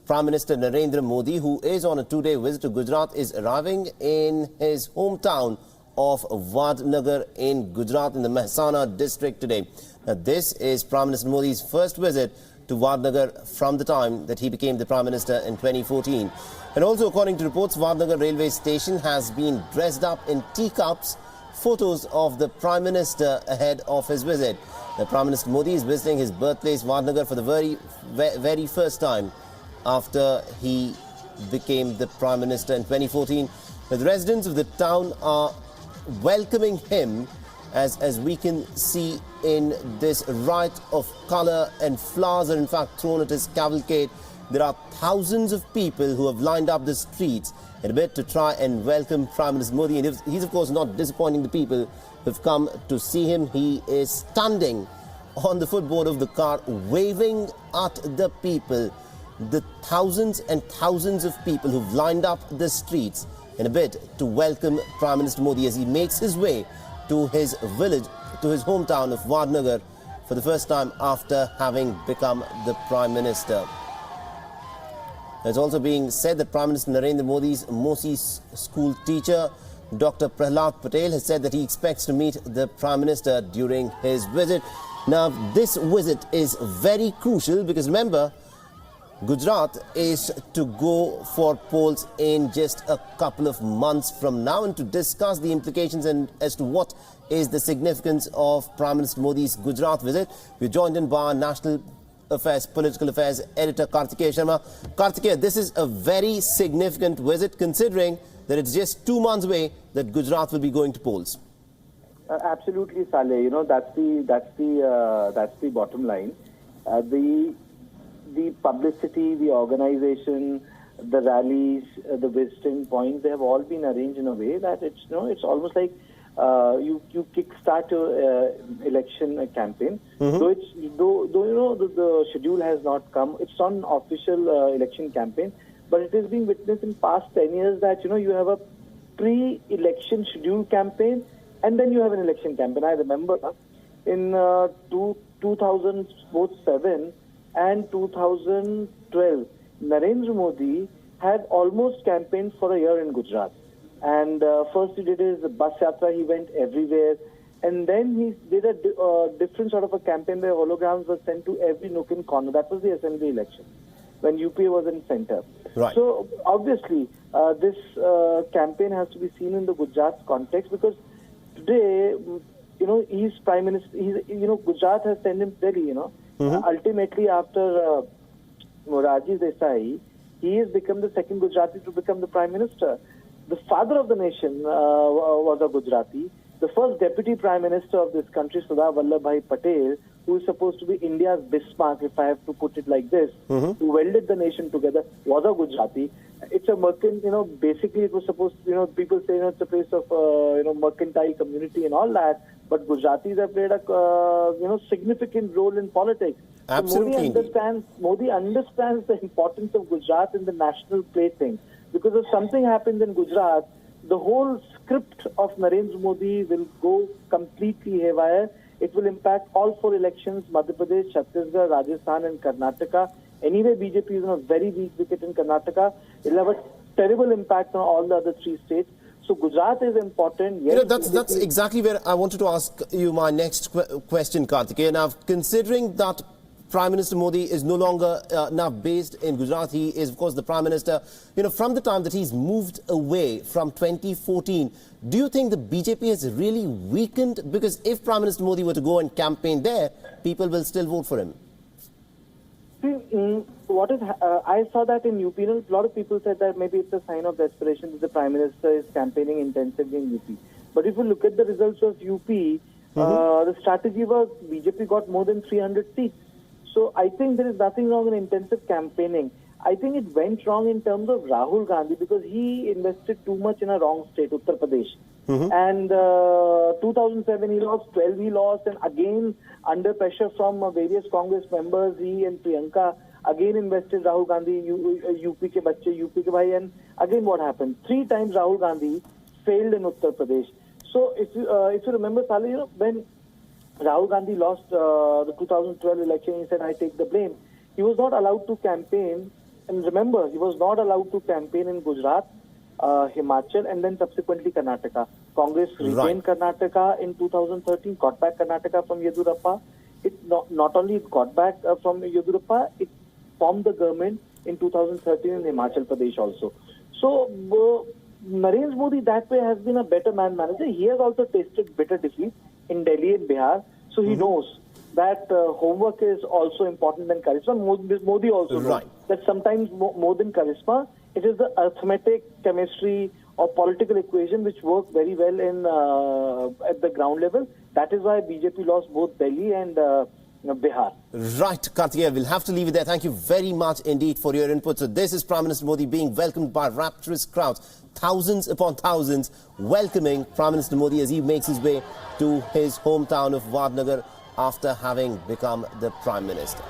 Prime Minister Narendra Modi, who is on a two-day visit to Gujarat, is arriving in his hometown of Vadnagar in Gujarat in the Mehsana district today. Now, this is Prime Minister Modi's first visit to Vadnagar from the time that he became the Prime Minister in 2014. And also, according to reports, Vadnagar railway station has been dressed up in teacups, photos of the Prime Minister ahead of his visit. The Prime Minister Modi is visiting his birthplace Vadnagar for the very first time after he became the Prime Minister in 2014. The residents of the town are welcoming him, as we can see in this riot of colour, and flowers are in fact thrown at his cavalcade. There are thousands of people who have lined up the streets in a bid to try and welcome Prime Minister Modi. And he's of course not disappointing the people who've come to see him. He is standing on the footboard of the car, waving at the people, the thousands and thousands of people who've lined up the streets in a bid to welcome Prime Minister Modi as he makes his way to his village, to his hometown of Vadnagar for the first time after having become the Prime Minister. There's also being said that Prime Minister Narendra Modi's Mosi school teacher, Dr. Prahlad Patel, has said that he expects to meet the Prime Minister during his visit. Now, this visit is very crucial because remember, Gujarat is to go for polls in just a couple of months from now, and to discuss the implications and as to what is the significance of Prime Minister Modi's Gujarat visit, we're joined in by our National Affairs, Political Affairs editor Kartikeya Sharma. Kartikeya, this is a very significant visit considering that it's just 2 months away that Gujarat will be going to polls. Absolutely, Saleh. You know, that's the bottom line. The publicity, the organization, the rallies, the visiting points, they have all been arranged in a way that it's almost like you kickstart your election campaign. Though the schedule has not come, it's not an official election campaign, but it is being witnessed in past 10 years that you have a pre-election schedule campaign and then you have an election campaign. I remember in 2007 and 2012, Narendra Modi had almost campaigned for a year in Gujarat. And first he did his bus yatra, he went everywhere. And then he did a different sort of a campaign where holograms were sent to every nook and corner. That was the assembly election, when UPA was in center. Right. So obviously, this campaign has to be seen in the Gujarat context, because today, he's Prime Minister, Gujarat has sent him Delhi, Ultimately, after Morarji Desai, he has become the second Gujarati to become the Prime Minister. The father of the nation was a Gujarati. The first Deputy Prime Minister of this country, Sardar Vallabhbhai Patel, who is supposed to be India's Bismarck, if I have to put it like this, who welded the nation together, was a Gujarati. It's a mercantile, basically it was supposed to, people say it's a place of, mercantile community and all that, but Gujaratis have played a, significant role in politics. Absolutely. So Modi understands the importance of Gujarat in the national plaything. Because if something happens in Gujarat, the whole script of Narendra Modi will go completely haywire. It will impact all 4 elections, Madhya Pradesh, Chhattisgarh, Rajasthan and Karnataka. Anyway, BJP is on a very weak wicket in Karnataka. It will have a terrible impact on all the other 3 states. So Gujarat is important. Yes, that's exactly where I wanted to ask you my next question, Kartikeya. Now, considering that Prime Minister Modi is no longer now based in Gujarat, he is of course the Prime Minister, from the time that he's moved away from 2014, do you think the BJP has really weakened? Because if Prime Minister Modi were to go and campaign there, people will still vote for him. See, I saw that in UP. A lot of people said that maybe it's a sign of desperation that the Prime Minister is campaigning intensively in UP. But if you look at the results of UP, the strategy was BJP got more than 300 seats. So I think there is nothing wrong in intensive campaigning. I think it went wrong in terms of Rahul Gandhi because he invested too much in a wrong state, Uttar Pradesh. And 2007 he lost, 12 he lost, and again under pressure from various Congress members, he and Priyanka again invested Rahul Gandhi, UP ke bacche, UP ke bhai, and again what happened? 3 times Rahul Gandhi failed in Uttar Pradesh. So if you remember, Saleh, when Rahul Gandhi lost the 2012 election, he said, I take the blame. He was not allowed to campaign And remember, he was not allowed to campaign in Gujarat, Himachal, and then subsequently Karnataka. Congress retained Karnataka in 2013, got back Karnataka from Yediyurappa. It not only it got back from Yediyurappa, it formed the government in 2013 in Himachal Pradesh also. So, Narendra Modi that way has been a better manager. He has also tasted bitter defeat in Delhi and Bihar. So he knows that homework is also important than charisma. Modi also knows that sometimes more than charisma, it is the arithmetic, chemistry or political equation which work very well in at the ground level. That is why BJP lost both Delhi and Bihar. Right, Karthikeya, we'll have to leave it there. Thank you very much indeed for your input. So this is Prime Minister Modi being welcomed by rapturous crowds, thousands upon thousands, welcoming Prime Minister Modi as he makes his way to his hometown of Vadnagar after having become the Prime Minister.